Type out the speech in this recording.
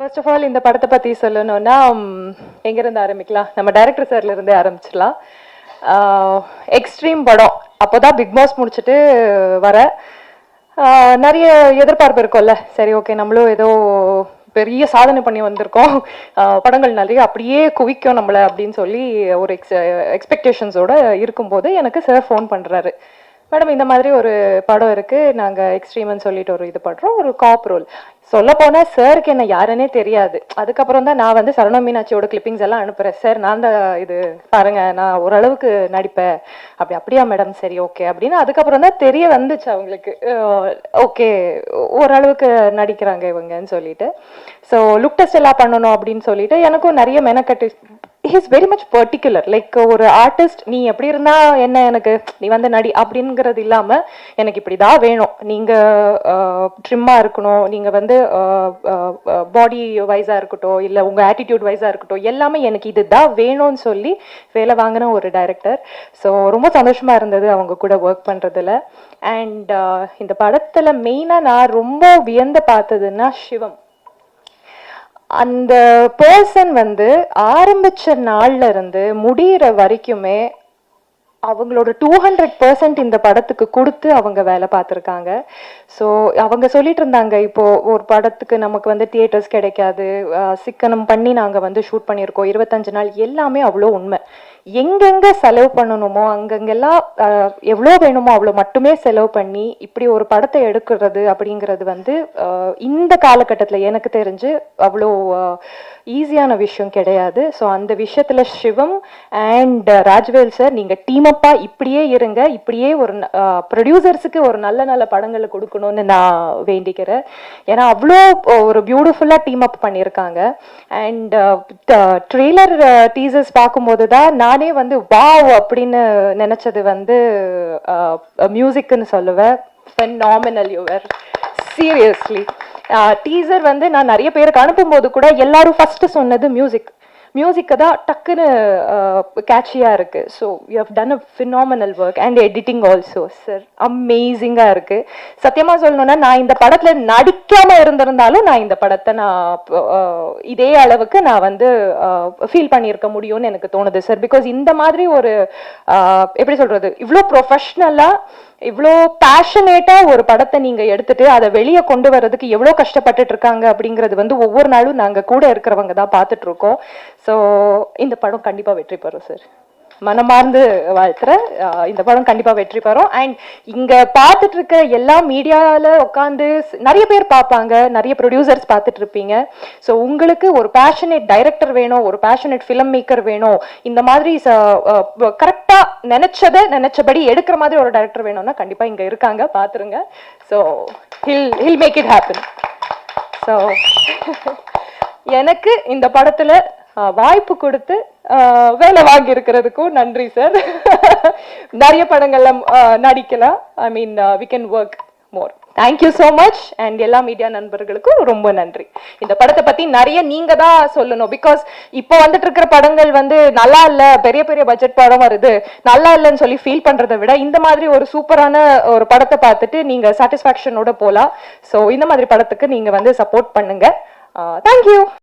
First of all இந்த படத்தை பற்றி சொல்லணும்னா எங்கேருந்து ஆரம்பிக்கலாம்? நம்ம டைரக்டர் சார்ல இருந்தே ஆரம்பிச்சிடலாம். எக்ஸ்ட்ரீம் படம் அப்போதான் பிக் பாஸ் முடிச்சுட்டு வர நிறைய எதிர்பார்ப்பு இருக்கும்ல. சரி, ஓகே, நம்மளும் ஏதோ பெரிய சாதனை பண்ணி வந்திருக்கோம், படங்கள் நிறைய அப்படியே குவிக்கும் நம்மளை அப்படின்னு சொல்லி ஒரு எக்ஸ்பெக்டேஷன்ஸோட இருக்கும்போது எனக்கு சார் ஃபோன் பண்ணுறாரு. மேடம், இந்த மாதிரி ஒரு படம் இருக்குது, நாங்கள் எக்ஸ்ட்ரீம்னு சொல்லிட்டு ஒரு இது பண்ணுறோம், ஒரு காப் ரோல். சொல்ல போனால் சாருக்கு என்ன யாருன்னே தெரியாது. அதுக்கப்புறம் தான் நான் வந்து சரவண மீனாட்சியோட கிளிப்பிங்ஸ் எல்லாம் அனுப்புகிறேன். சார், நான் தான் இது பாருங்க, நான் ஓரளவுக்கு நடிப்பேன். அப்படியா மேடம், சரி ஓகே அப்படின்னு அதுக்கப்புறம் தான் தெரிய வந்துச்சு அவங்களுக்கு. ஓகே, ஓரளவுக்கு நடிக்கிறாங்க இவங்கன்னு சொல்லிட்டு. ஸோ லுக் டெஸ்ட் எல்லாம் பண்ணணும் அப்படின்னு சொல்லிட்டு எனக்கும் நிறைய மெனக்கட்டு. He's very much particular. Like ஒரு ஆர்டிஸ்ட், நீ எப்படி இருந்தா என்ன, எனக்கு நீ வந்து நடி அப்படிங்கிறது இல்லாம எனக்கு இப்படிதான் வேணும், நீங்க ட்ரிம்மா இருக்கணும், நீங்க வந்து பாடி வைஸா இருக்கட்டும், இல்ல உங்க ஆட்டிடியூட் வைஸா இருக்கட்டும், எல்லாமே எனக்கு இதுதான் வேணும்னு சொல்லி வேலை வாங்கின ஒரு டைரக்டர். ஸோ ரொம்ப சந்தோஷமா இருந்தது அவங்க கூட ஒர்க் பண்றதுல. அண்ட் இந்த படத்துல மெயினா நான் ரொம்ப வியந்து பார்த்ததுன்னா சிவம். அந்த பர்சன் வந்து ஆரம்பிச்ச நாள்ல இருந்து முடிகிற வரைக்குமே அவங்களோட 200% இந்த படத்துக்கு கொடுத்து அவங்க வேலை பார்த்துருக்காங்க. ஸோ அவங்க சொல்லிட்டு இருந்தாங்க, இப்போ ஒரு படத்துக்கு நமக்கு வந்து தியேட்டர்ஸ் கிடைக்காது, சிக்கனம் பண்ணி நாங்கள் வந்து ஷூட் பண்ணியிருக்கோம் 25 நாள். எல்லாமே அவ்வளோ உண்மை. எங்கெங்க செலவு பண்ணணுமோ அங்கங்கெல்லாம் எவ்வளோ வேணுமோ அவ்வளோ மட்டுமே செலவு பண்ணி இப்படி ஒரு படத்தை எடுக்கிறது அப்படிங்கிறது வந்து இந்த காலகட்டத்தில் எனக்கு தெரிஞ்சு அவ்வளோ ஈஸியான விஷயம் கிடையாது. ஸோ அந்த விஷயத்தில் சிவம் அண்ட் ராஜ்வேல் சார், நீங்கள் டீமப்பா இப்படியே இருங்க, இப்படியே ஒரு ப்ரொடியூசர்ஸுக்கு ஒரு நல்ல நல்ல படங்களை கொடுக்கணும்னு நான் வேண்டிக்கிறேன். ஏன்னா அவ்வளோ ஒரு பியூட்டிஃபுல்லாக டீம் அப் பண்ணியிருக்காங்க. அண்ட் ட்ரெய்லர் டீசர்ஸ் பார்க்கும்போது தான் நானே வந்து வாவ் அப்படின்னு நினைச்சது வந்து மியூசிக்னு சொல்லுவேன். Phenomenal, you are seriously. Teaser வந்து நான் நிறைய பேருக்கு அனுப்பும்போது கூட எல்லாரும் ஃபர்ஸ்ட் சொன்னது மியூசிக்கு தான் டக்குன்னு கேட்சியாக இருக்குது. So you have done a phenomenal work and editing also sir, அமேசிங்காக இருக்குது. சத்தியமாக சொல்லணும்னா நான் இந்த படத்தில் நடிக்காமல் இருந்திருந்தாலும் நான் இந்த படத்தை இதே அளவுக்கு நான் வந்து ஃபீல் பண்ணியிருக்க முடியும்னு எனக்கு தோணுது சார். பிகாஸ் இந்த மாதிரி ஒரு எப்படி சொல்கிறது, இவ்வளோ ப்ரொஃபஷ்னலாக இவ்வளோ பேஷனேட்டாக ஒரு படத்தை நீங்கள் எடுத்துட்டு அதை வெளியே கொண்டு வர்றதுக்கு எவ்வளோ கஷ்டப்பட்டுட்டு இருக்காங்க அப்படிங்கிறது வந்து ஒவ்வொரு நாளும் நாங்கள் கூட இருக்கிறவங்க தான் பார்த்துட்டு இருக்கோம். ஸோ இந்த படம் கண்டிப்பாக வெற்றி பெறும் சார், மனமார்ந்து வாழ்த்துறேன். இந்த படம் கண்டிப்பாக வெற்றி பெறும். அண்ட் இங்கே பார்த்துட்டு இருக்க எல்லா மீடியாவில் உட்காந்து நிறைய பேர் பார்ப்பாங்க, நிறைய ப்ரொடியூசர்ஸ் பார்த்துட்டு இருப்பீங்க. ஸோ உங்களுக்கு ஒரு பேஷனேட் டைரக்டர் வேணும், ஒரு பேஷனேட் ஃபிலிம் மேக்கர் வேணும், இந்த மாதிரி கரெக்டாக நினைச்சபடி எடுக்கிற மாதிரி ஒரு டைரக்டர் வேணும்னா கண்டிப்பாக இங்கே இருக்காங்க, பார்த்துருங்க. So he'll make it happen. So எனக்கு இந்த படத்தில் வாய்ப்பு கொடுத்து வேலை வாங்கி இருக்கிறதுக்கும் நன்றி சார். நிறைய படங்கள்ல நடிக்கலாம். I mean we can work more. Thank you so much. And எல்லா மீடியா நண்பர்களுக்கும் ரொம்ப நன்றி. இந்த படத்தை பத்தி நிறைய நீங்க தான் சொல்லணும். பிகாஸ் இப்போ வந்துட்டு இருக்கிற படங்கள் வந்து நல்லா இல்லை, பெரிய பெரிய பட்ஜெட் படம் வருது, நல்லா இல்லைன்னு சொல்லி ஃபீல் பண்றதை விட இந்த மாதிரி ஒரு சூப்பரான ஒரு படத்தை பார்த்துட்டு நீங்க சாட்டிஸ்ஃபேக்ஷனோட போகலாம். ஸோ இந்த மாதிரி படத்துக்கு நீங்க வந்து சப்போர்ட் பண்ணுங்க. தேங்க்யூ.